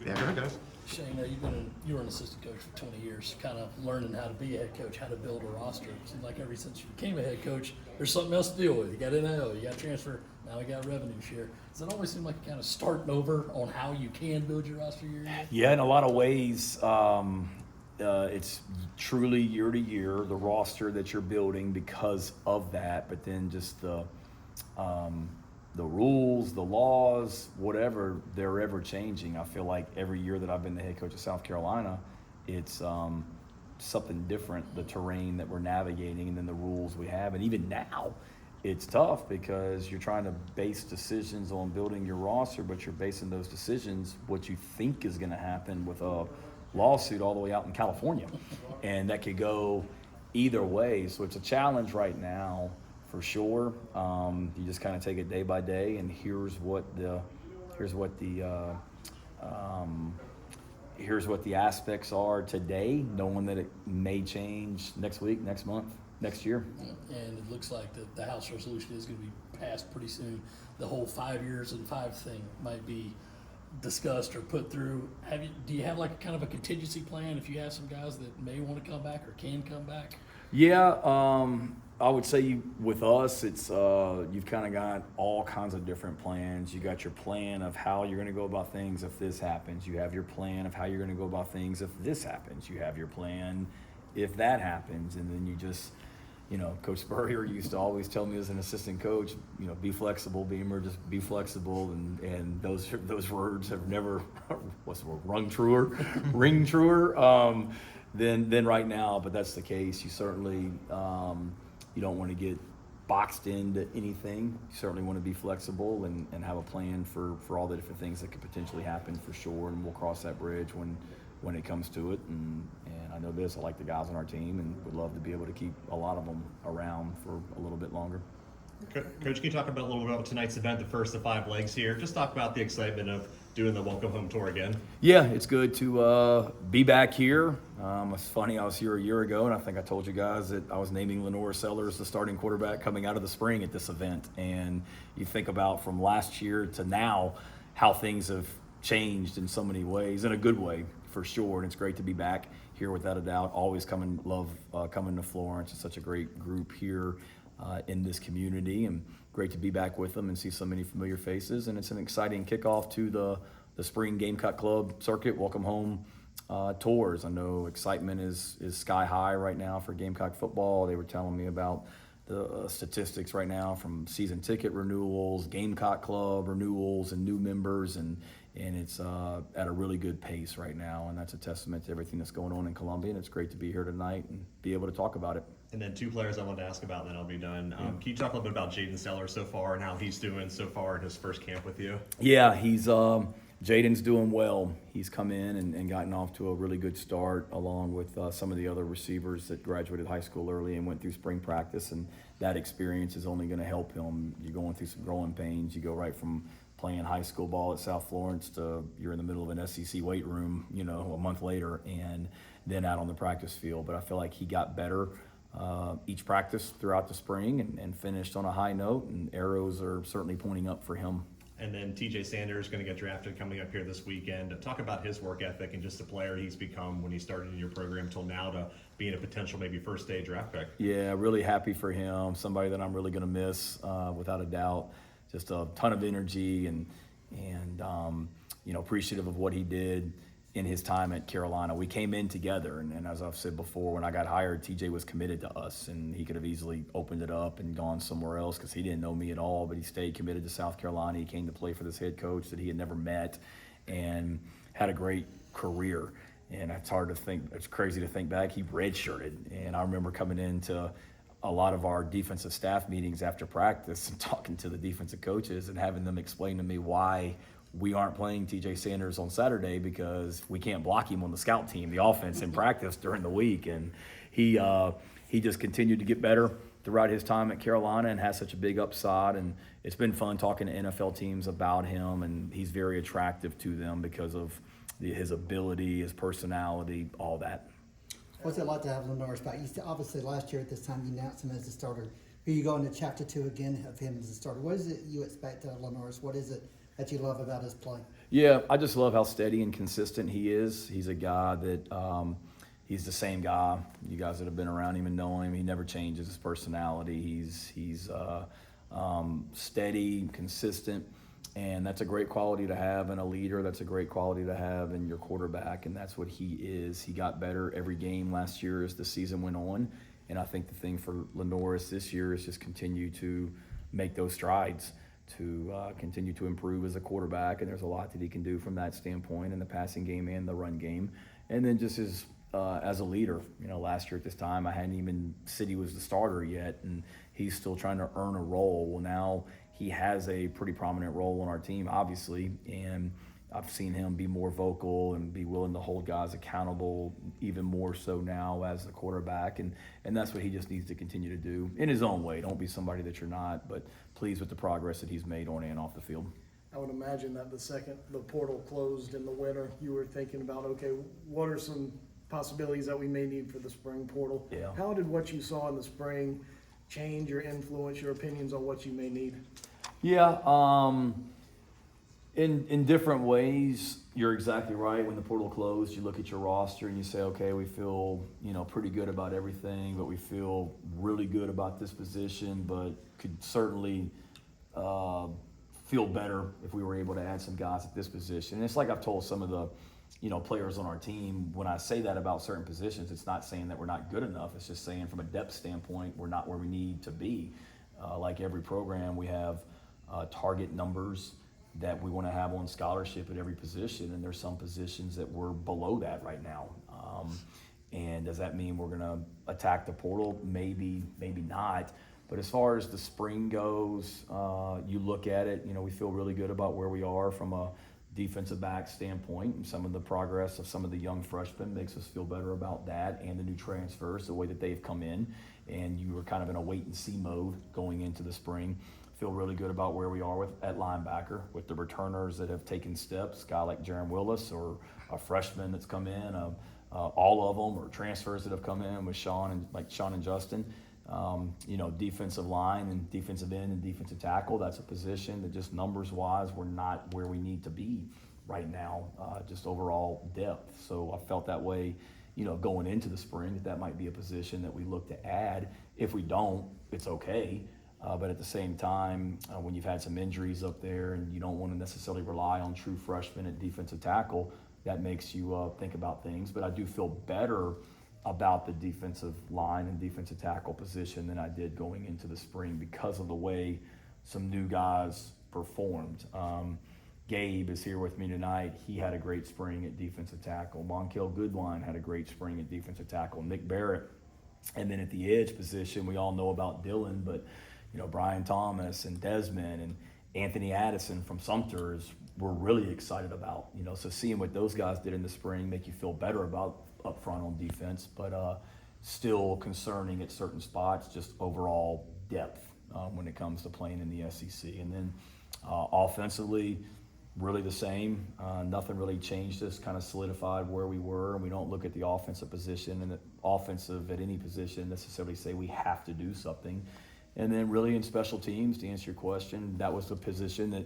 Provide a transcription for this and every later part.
Yeah, go ahead, guys. Shane, you were an assistant coach for 20 years, kind of learning how to be a head coach, how to build a roster. It seems like ever since you became a head coach, there's something else to deal with. You got NIL, you got transfer, now we got revenue share. Does it always seem like you're kind of starting over on how you can build your roster year to year? Yeah, in a lot of ways, it's truly year to year, the roster that you're building because of that, but then just the rules, the laws, whatever, they're ever changing. I feel like every year that I've been the head coach of South Carolina, it's something different, the terrain that we're navigating and then the rules we have. And even now, it's tough because you're trying to base decisions on building your roster, but you're basing those decisions what you think is going to happen with a lawsuit all the way out in California. And that could go either way. So it's a challenge right now for sure. You just kind of take it day by day, and here's what the aspects are today, knowing that it may change next week, next month, next year. And it looks like the House resolution is going to be passed pretty soon. The whole 5 years and 5 thing might be discussed or put through. Do you have like kind of a contingency plan if you have some guys that may want to come back or can come back? Yeah, I would say with us, it's you've kind of got all kinds of different plans. You got your plan of how you're going to go about things if this happens. You have your plan of how you're going to go about things if this happens. You have your plan if that happens, and then you just, Coach Spurrier used to always tell me as an assistant coach, be flexible, Beamer, just be flexible, and those words have never, what's the word, ring truer. Than right now, but that's the case. You certainly you don't want to get boxed into anything. You certainly want to be flexible and have a plan for all the different things that could potentially happen for sure, and we'll cross that bridge when it comes to it. And I know this, I like the guys on our team and would love to be able to keep a lot of them around for a little bit longer. Coach, can you talk about a little bit about tonight's event, the first of 5 legs here? Just talk about the excitement of doing the welcome home tour again. Yeah, it's good to be back here. It's funny, I was here a year ago, and I think I told you guys that I was naming Lenor Cellar as the starting quarterback coming out of the spring at this event. And you think about from last year to now how things have changed in so many ways, in a good way for sure. And it's great to be back here without a doubt. Always coming to Florence. It's such a great group here in this community, and great to be back with them and see so many familiar faces. And it's an exciting kickoff to the spring Gamecock Club circuit welcome home tours. I know excitement is sky high right now for Gamecock football. They were telling me about the statistics right now from season ticket renewals, Gamecock Club renewals, and new members, and it's at a really good pace right now, and that's a testament to everything that's going on in Columbia. And it's great to be here tonight and be able to talk about it. And then 2 players I wanted to ask about, and then I'll be done. Can you talk a little bit about Jaden Cellar so far and how he's doing so far in his first camp with you? Yeah, he's Jaden's doing well. He's come in and gotten off to a really good start, along with some of the other receivers that graduated high school early and went through spring practice, and that experience is only going to help him. You're going through some growing pains. You go right from playing high school ball at South Florence to you're in the middle of an SEC weight room, a month later, and then out on the practice field. But I feel like he got better each practice throughout the spring and finished on a high note, and arrows are certainly pointing up for him. And then TJ Sanders going to get drafted coming up here this weekend. Talk about his work ethic and just the player he's become when he started in your program till now to being a potential maybe first day draft pick. Yeah, really happy for him. Somebody that I'm really going to miss without a doubt. Just a ton of energy and appreciative of what he did in his time at Carolina. We came in together, and as I've said before, when I got hired, TJ was committed to us, and he could have easily opened it up and gone somewhere else because he didn't know me at all, but he stayed committed to South Carolina. He came to play for this head coach that he had never met and had a great career. And it's hard to think, it's crazy to think back, he redshirted. And I remember coming into a lot of our defensive staff meetings after practice and talking to the defensive coaches and having them explain to me why we aren't playing TJ Sanders on Saturday because we can't block him on the scout team, the offense in practice during the week. And he just continued to get better throughout his time at Carolina and has such a big upside. And it's been fun talking to NFL teams about him, and he's very attractive to them because of his ability, his personality, all that. What's it like to have Lenor back? Obviously, last year at this time, you announced him as the starter. Here you go into chapter 2 again of him as a starter. What is it you expect out of Lenor? What is it that you love about his play? Yeah, I just love how steady and consistent he is. He's a guy that he's the same guy. You guys that have been around him and know him, he never changes his personality. He's steady, consistent, and that's a great quality to have in a leader. That's a great quality to have in your quarterback, and that's what he is. He got better every game last year as the season went on, and I think the thing for Lenor this year is just continue to make those strides, to continue to improve as a quarterback, and there's a lot that he can do from that standpoint in the passing game and the run game. And then just as a leader, last year at this time, I hadn't even said he was the starter yet, and he's still trying to earn a role. Well, now he has a pretty prominent role on our team, obviously, and I've seen him be more vocal and be willing to hold guys accountable even more so now as the quarterback, and that's what he just needs to continue to do in his own way. Don't be somebody that you're not, but pleased with the progress that he's made on and off the field. I would imagine that the second the portal closed in the winter, you were thinking about, okay, what are some possibilities that we may need for the spring portal? Yeah. How did what you saw in the spring change or influence your opinions on what you may need? Yeah, in different ways, you're exactly right. When the portal closed, you look at your roster and you say, okay, we feel pretty good about everything, but we feel really good about this position, but could certainly feel better if we were able to add some guys at this position. And it's like I've told some of the players on our team, when I say that about certain positions, it's not saying that we're not good enough. It's just saying from a depth standpoint, we're not where we need to be. Like every program, we have target numbers that we want to have on scholarship at every position, and there's some positions that we're below that right now. And does that mean we're going to attack the portal? Maybe, maybe not. But as far as the spring goes, you look at it, we feel really good about where we are from a defensive back standpoint, and some of the progress of some of the young freshmen makes us feel better about that, and the new transfers, the way that they've come in, and you were kind of in a wait and see mode going into the spring. Feel really good about where we are at linebacker with the returners that have taken steps, a guy like Jaron Willis or a freshman that's come in, all of them, or transfers that have come in with Sean and Justin. Defensive line and defensive end and defensive tackle, that's a position that just numbers-wise, we're not where we need to be right now, just overall depth. So I felt that way, going into the spring, that might be a position that we look to add. If we don't, it's okay. But at the same time, when you've had some injuries up there and you don't want to necessarily rely on true freshmen at defensive tackle, that makes you think about things. But I do feel better about the defensive line and defensive tackle position than I did going into the spring because of the way some new guys performed. Gabe is here with me tonight. He had a great spring at defensive tackle. Monkel Goodwine had a great spring at defensive tackle. Nick Barrett. And then at the edge position, we all know about Dylan, but Brian Thomas and Desmond and Anthony Addison from Sumter we're really excited about. So seeing what those guys did in the spring make you feel better about up front on defense, but still concerning at certain spots, just overall depth when it comes to playing in the SEC. And then offensively, really the same. Nothing really changed us, kind of solidified where we were, and we don't look at the offensive position and the offensive at any position necessarily say we have to do something. And then really in special teams, to answer your question, that was the position that,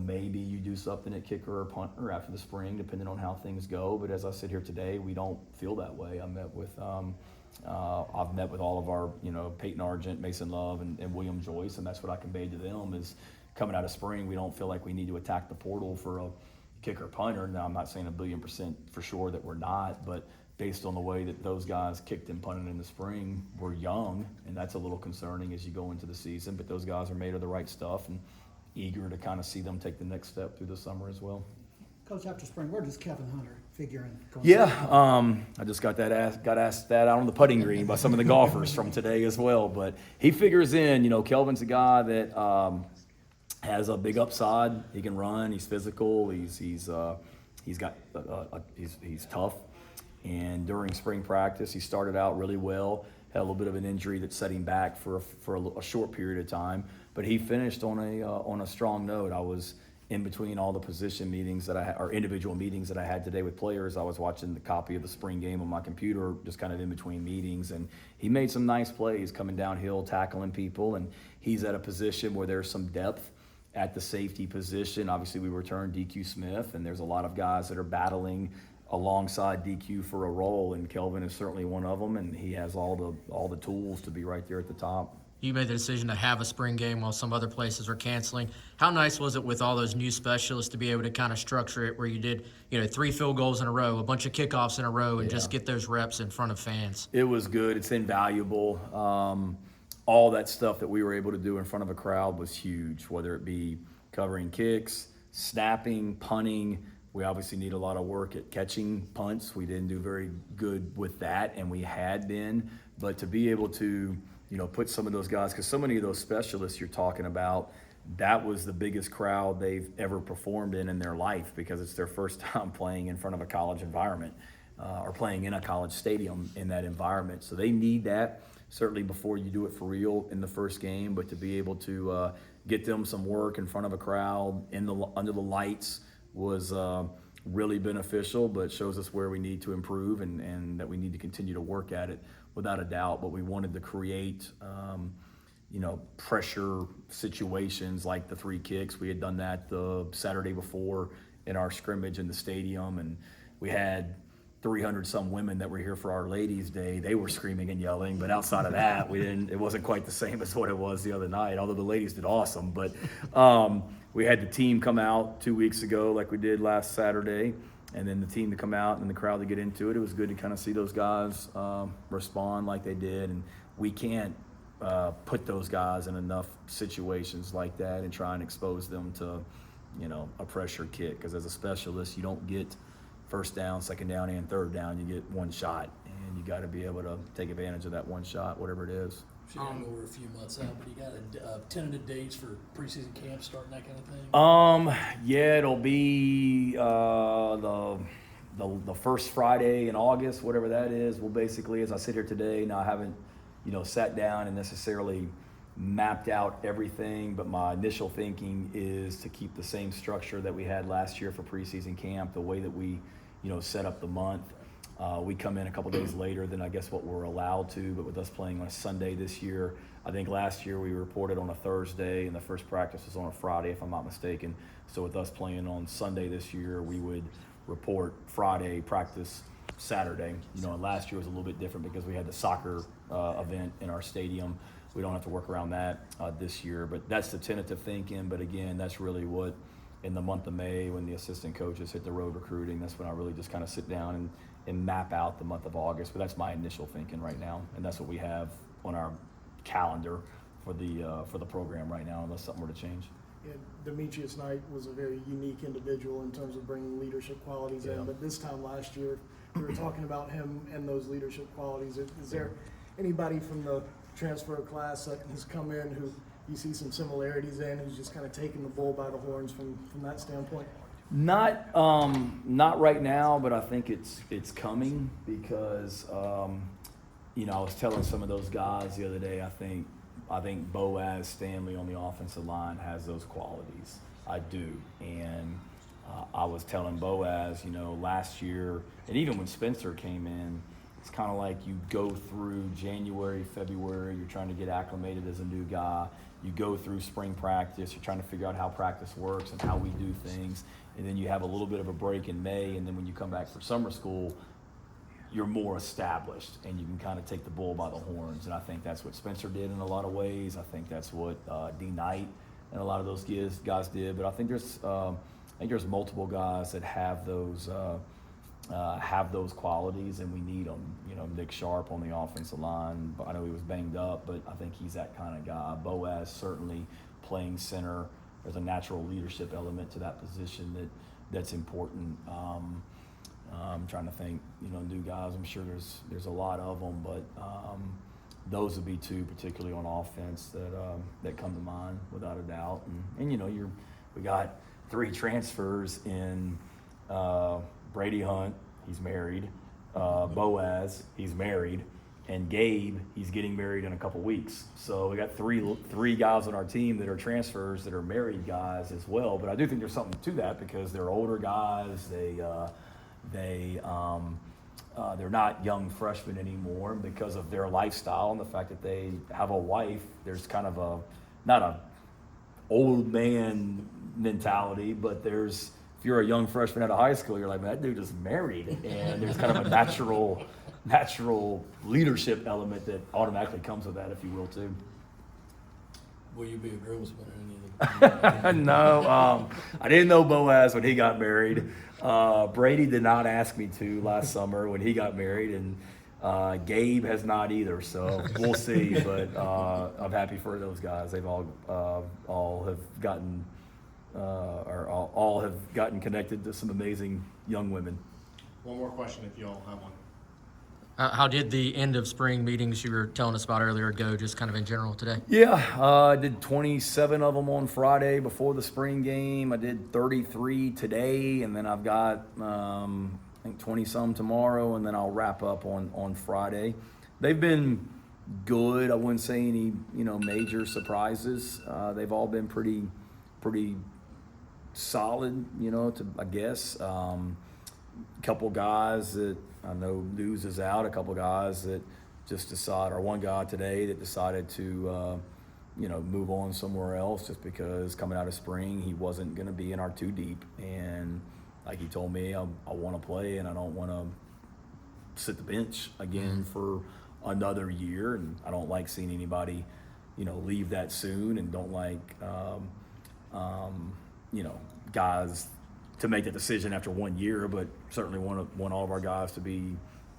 maybe you do something at kicker or punter after the spring, depending on how things go. But as I sit here today, we don't feel that way. I've met with all of our, Peyton Argent, Mason Love, and William Joyce, and that's what I conveyed to them is coming out of spring, we don't feel like we need to attack the portal for a kicker punter. Now, I'm not saying 1,000,000,000% for sure that we're not, but based on the way that those guys kicked and punted in the spring, we're young, and that's a little concerning as you go into the season. But those guys are made of the right stuff and eager to kind of see them take the next step through the summer as well. Coach, after spring, where does Kelvin Hunter figure in? Yeah, I just got asked that out on the putting green by some of the golfers from today as well. But he figures in. Kelvin's a guy that has a big upside. He can run. He's physical. He's tough. And during spring practice, he started out really well. Had a little bit of an injury that set him back for a short period of time, but he finished on a strong note. I was in between all the position meetings or individual meetings that I had today with players. I was watching the copy of the spring game on my computer, just kind of in between meetings, and he made some nice plays coming downhill, tackling people, and he's at a position where there's some depth at the safety position. Obviously, we returned DQ Smith, and there's a lot of guys that are battling alongside DQ for a role, and Kelvin is certainly one of them, and he has all the tools to be right there at the top. You made the decision to have a spring game while some other places are canceling. How nice was it with all those new specialists to be able to kind of structure it where you did, 3 field goals in a row, a bunch of kickoffs in a row, and just get those reps in front of fans? It was good. It's invaluable. All that stuff that we were able to do in front of a crowd was huge, whether it be covering kicks, snapping, punting. We obviously need a lot of work at catching punts. We didn't do very good with that, and we had been. But to be able to, put some of those guys, because so many of those specialists you're talking about, that was the biggest crowd they've ever performed in their life, because it's their first time playing in front of a college environment or playing in a college stadium in that environment. So they need that, certainly before you do it for real in the first game, but to be able to get them some work in front of a crowd under the lights was really beneficial, but shows us where we need to improve and that we need to continue to work at it without a doubt. But we wanted to create pressure situations like the 3 kicks. We had done that the Saturday before in our scrimmage in the stadium, and we had 300 some women that were here for Our Ladies Day. They were screaming and yelling, but outside of that, it wasn't quite the same as what it was the other night, although the ladies did awesome. But we had the team come out 2 weeks ago like we did last Saturday, and then the team to come out and the crowd to get into it. It was good to kind of see those guys respond like they did, and we can't put those guys in enough situations like that and try and expose them to, a pressure kick, because as a specialist, you don't get first down, second down, and third down. You get one shot, and you got to be able to take advantage of that one shot, whatever it is. So I know we're a few months out, but you got tentative dates for preseason camp starting, that kind of thing? Yeah, it'll be the first Friday in August, whatever that is. Well, basically, as I sit here today, now I haven't, sat down and necessarily mapped out everything, but my initial thinking is to keep the same structure that we had last year for preseason camp, the way that we, set up the month. We come in a couple days later than I guess what we're allowed to, but with us playing on a Sunday this year, I think last year we reported on a Thursday and the first practice was on a Friday, if I'm not mistaken. So with us playing on Sunday this year, we would report Friday, practice Saturday. And last year was a little bit different because we had the soccer event in our stadium. We don't have to work around that this year, but that's the tentative thinking. But again, that's really what, in the month of May, when the assistant coaches hit the road recruiting, that's when I really just kind of sit down and map out the month of August. But that's my initial thinking right now, and that's what we have on our calendar for the program right now, unless something were to change. Yeah, Demetrius Knight was a very unique individual in terms of bringing leadership qualities in, but this time last year, we were talking about him and those leadership qualities. Is there anybody from the transfer class that has come in who you see some similarities in, who's just kind of taking the bull by the horns from that standpoint? Not right now, but I think it's coming because I was telling some of those guys the other day. I think Boaz Stanley on the offensive line has those qualities. I do, and I was telling Boaz, last year, and even when Spencer came in, it's kind of like you go through January, February, you're trying to get acclimated as a new guy. You go through spring practice, you're trying to figure out how practice works and how we do things. And then you have a little bit of a break in May, and then when you come back for summer school, you're more established and you can kind of take the bull by the horns. And I think that's what Spencer did in a lot of ways. I think that's what D. Knight and a lot of those guys did. But I think there's multiple guys that have those qualities, and we need them. Nick Sharp on the offensive line, I know he was banged up, but I think he's that kind of guy. Boaz certainly playing center. There's a natural leadership element to that position that's important. I'm trying to think, new guys. I'm sure there's a lot of them, but those would be two, particularly on offense, that come to mind without a doubt. And we got 3 transfers in Brady Hunt, he's married. Boaz, he's married. And Gabe, he's getting married in a couple weeks. So we got three guys on our team that are transfers that are married guys as well. But I do think there's something to that because they're older guys. They're not young freshmen anymore because of their lifestyle and the fact that they have a wife. There's kind of not a old man mentality, but if you're a young freshman out of high school, you're like, man, that dude is married, and there's kind of a natural leadership element that automatically comes with that, if you will, too. Will you be a groomsman or any of the? No, I didn't know Boaz when he got married. Brady did not ask me to last summer when he got married, and Gabe has not either. So we'll see. But I'm happy for those guys. They've all have gotten all have gotten connected to some amazing young women. One more question, if you all have one. How did the end of spring meetings you were telling us about earlier go, just kind of in general today? Yeah, I did 27 of them on Friday before the spring game. I did 33 today, and then I've got I think 20 some tomorrow, and then I'll wrap up on Friday. They've been good. I wouldn't say any major surprises. They've all been pretty solid, I guess. Couple guys that I know news is out, a couple guys that just decided, or one guy today that decided to, move on somewhere else just because coming out of spring, he wasn't going to be in our 2 deep. And like he told me, I want to play and I don't want to sit the bench again for another year. And I don't like seeing anybody, leave that soon, and don't like, guys to make that decision after 1 year, but certainly want all of our guys to be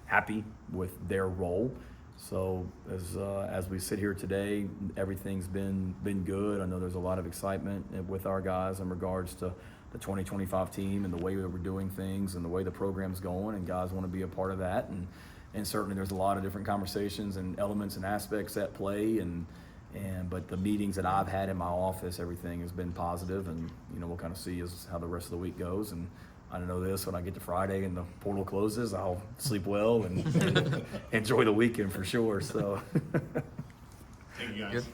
happy with their role. So as we sit here today, everything's been good. I know there's a lot of excitement with our guys in regards to the 2025 team and the way that we're doing things and the way the program's going, and guys want to be a part of that. And certainly there's a lot of different conversations and elements and aspects at play, but the meetings that I've had in my office, everything has been positive, and we'll kind of see how the rest of the week goes. And I know this, when I get to Friday and the portal closes, I'll sleep well and enjoy the weekend for sure. So Thank you, guys. Good.